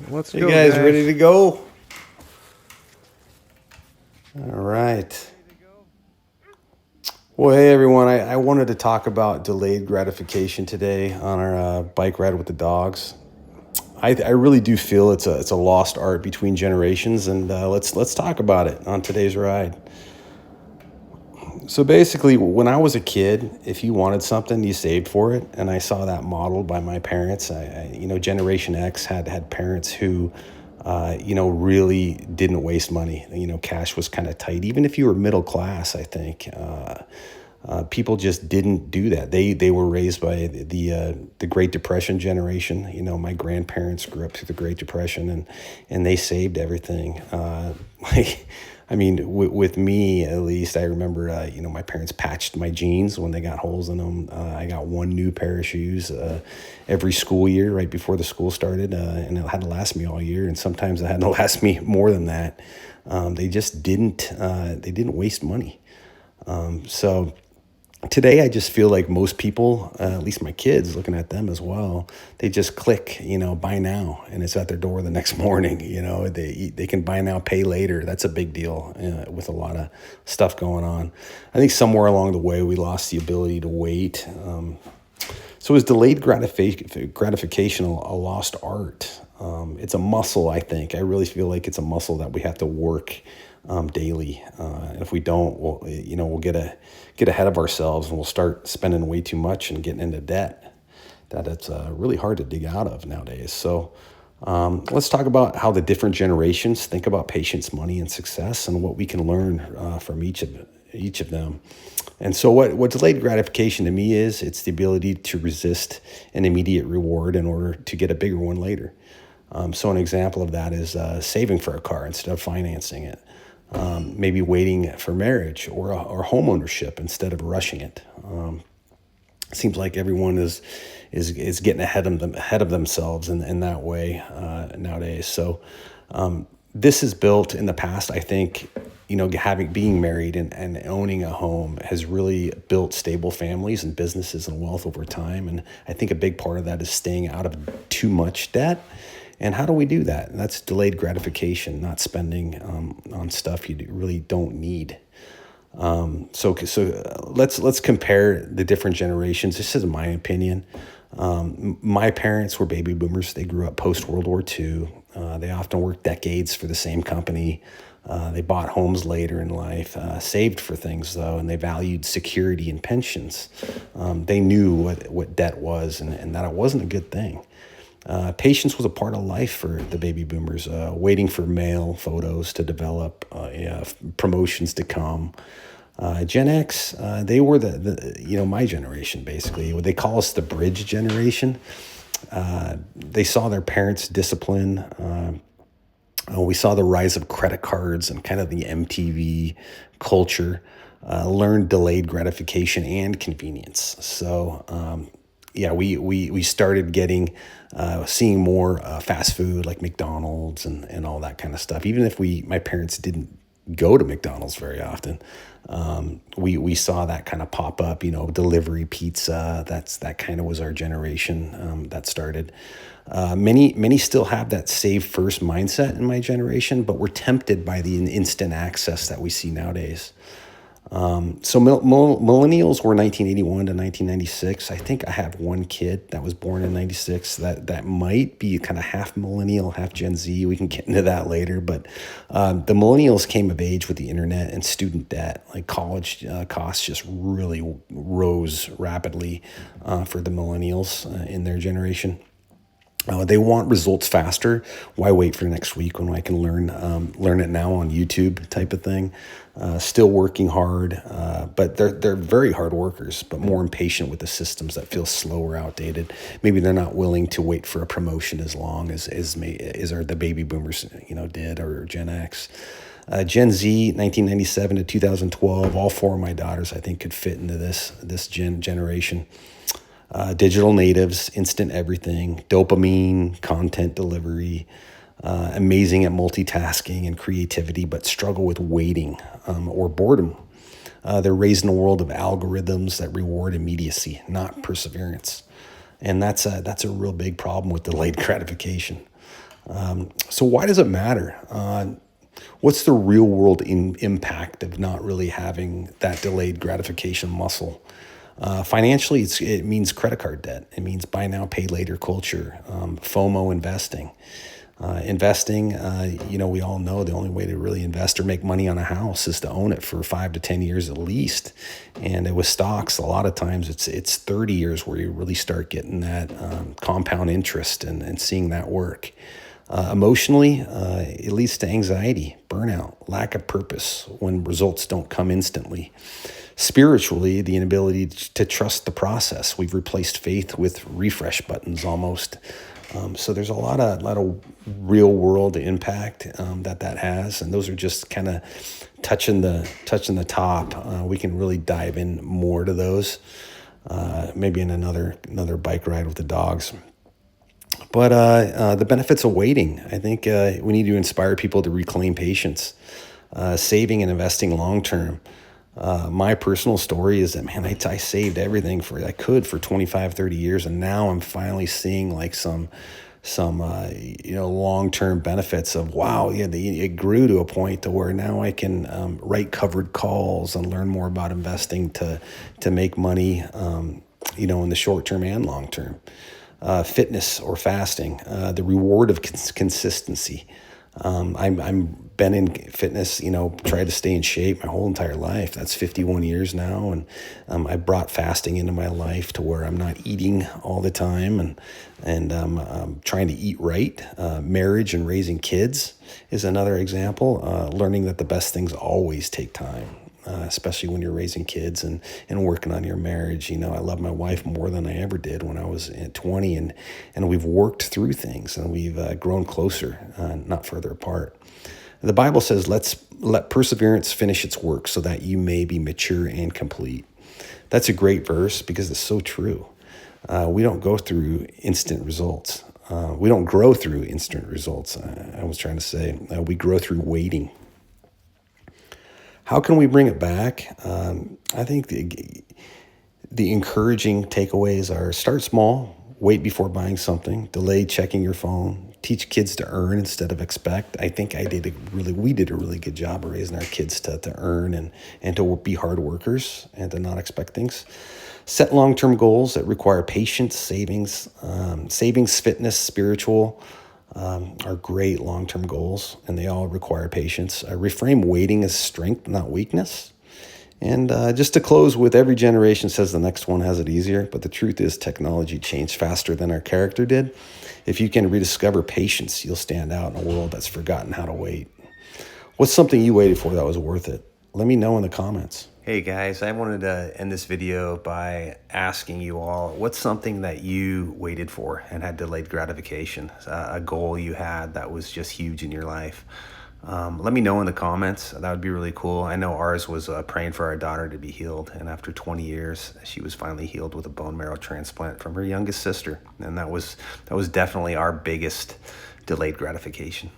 Let's You go, guys guys. ready to go? All right. Well, hey everyone. I wanted to talk about delayed gratification today on our bike ride with the dogs. I really do feel it's a lost art between generations, and let's talk about it on today's ride. So basically, when I was a kid, if you wanted something, you saved for it, and I saw that modeled by my parents. Generation X had parents who, really didn't waste money. Cash was kind of tight, even if you were middle class. I think people just didn't do that. They were raised by the Great Depression generation. My grandparents grew up through the Great Depression, and they saved everything. Like, I mean, with me at least, I remember, my parents patched my jeans when they got holes in them. I got one new pair of shoes every school year right before the school started, and it had to last me all year. And sometimes it had to last me more than that. They just didn't. They didn't waste money. So today I just feel like most people, at least my kids, looking at them as well, they just click, buy now, and it's at their door the next morning. They can buy now, pay later. That's a big deal with a lot of stuff going on. I think somewhere along the way we lost the ability to wait. So is delayed gratification a lost art? It's a muscle, I think. I really feel like it's a muscle that we have to work daily. And if we don't, we'll get ahead of ourselves, and we'll start spending way too much and getting into debt that it's really hard to dig out of nowadays. So let's talk about how the different generations think about patience, money, and success, and what we can learn from each of them. And so what delayed gratification to me is, it's the ability to resist an immediate reward in order to get a bigger one later. So an example of that is saving for a car instead of financing it. Maybe waiting for marriage or home ownership instead of rushing it. Seems like everyone is getting ahead of themselves in that way nowadays. So this is built in the past. I think having being married and owning a home has really built stable families and businesses and wealth over time. And I think a big part of that is staying out of too much debt. And how do we do that? And that's delayed gratification, not spending on stuff you really don't need. Let's compare the different generations. This is my opinion. My parents were baby boomers. They grew up post World War II. They often worked decades for the same company. They bought homes later in life, saved for things though, and they valued security and pensions. They knew what debt was, and that it wasn't a good thing. Patience was a part of life for the baby boomers, waiting for mail photos to develop, promotions to come. Gen X, they were my generation, basically. They call us the bridge generation. They saw their parents' discipline. We saw the rise of credit cards and kind of the MTV culture, learned delayed gratification and convenience. So, we started getting seeing more fast food like McDonald's and all that kind of stuff. Even if my parents didn't go to McDonald's very often, we saw that kind of pop up. Delivery pizza. That kind of was our generation that started. Many still have that save first mindset in my generation, but we're tempted by the instant access that we see nowadays. Millennials were 1981 to 1996. I think I have one kid that was born in 96. That might be kind of half millennial, half Gen Z. We can get into that later. But the millennials came of age with the internet and student debt. Like college costs just really rose rapidly for the millennials in their generation. They want results faster. Why wait for next week when I can learn it now on YouTube type of thing? Still working hard, but they're very hard workers, but more impatient with the systems that feel slow or outdated. Maybe they're not willing to wait for a promotion as long as the baby boomers did, or Gen X. Gen Z, 1997 to 2012. All four of my daughters, I think, could fit into this generation. Digital natives, instant everything, dopamine, content delivery, amazing at multitasking and creativity, but struggle with waiting or boredom. They're raised in a world of algorithms that reward immediacy, not perseverance. And that's a real big problem with delayed gratification. So why does it matter? What's the real world impact of not really having that delayed gratification muscle? Financially, it means credit card debt. It means buy now, pay later culture, FOMO investing. Investing, we all know the only way to really invest or make money on a house is to own it for 5 to 10 years at least. And with stocks, a lot of times it's 30 years where you really start getting that compound interest and seeing that work. Emotionally, it leads to anxiety, burnout, lack of purpose when results don't come instantly. Spiritually, the inability to trust the process. We've replaced faith with refresh buttons almost. So there's a lot of real world impact that has, and those are just kind of touching the top. We can really dive in more to those, maybe in another bike ride with the dogs. But the benefits of waiting, I think we need to inspire people to reclaim patience, saving and investing long term. My personal story is that, man, I saved everything I could for 25, 30 years. And now I'm finally seeing like some long-term benefits of, wow, yeah, it grew to a point to where now I can write covered calls and learn more about investing to make money, in the short term and long term. Fitness or fasting, the reward of consistency. I'm been in fitness, tried to stay in shape my whole entire life. That's 51 years now. And I brought fasting into my life to where I'm not eating all the time and trying to eat right. Marriage and raising kids is another example. Learning that the best things always take time. Especially when you're raising kids and working on your marriage. I love my wife more than I ever did when I was 20, and we've worked through things and we've grown closer, not further apart. The Bible says, let perseverance finish its work so that you may be mature and complete. That's a great verse because it's so true. We don't go through instant results. We don't grow through instant results. I was trying to say we grow through waiting. How can we bring it back? I think the encouraging takeaways are: start small, wait before buying something, delay checking your phone, teach kids to earn instead of expect. I think we did a really good job of raising our kids to earn and to be hard workers and to not expect things. Set long-term goals that require patience, savings, fitness, spiritual. Are great long-term goals, and they all require patience. Reframe waiting as strength, not weakness. And just to close with, every generation says the next one has it easier, but the truth is technology changed faster than our character did. If you can rediscover patience, you'll stand out in a world that's forgotten how to wait. What's something you waited for that was worth it? Let me know in the comments. Hey guys, I wanted to end this video by asking you all, what's something that you waited for and had delayed gratification, a goal you had that was just huge in your life? Let me know in the comments. That would be really cool. I know ours was praying for our daughter to be healed, and after 20 years, she was finally healed with a bone marrow transplant from her youngest sister, and that was definitely our biggest delayed gratification.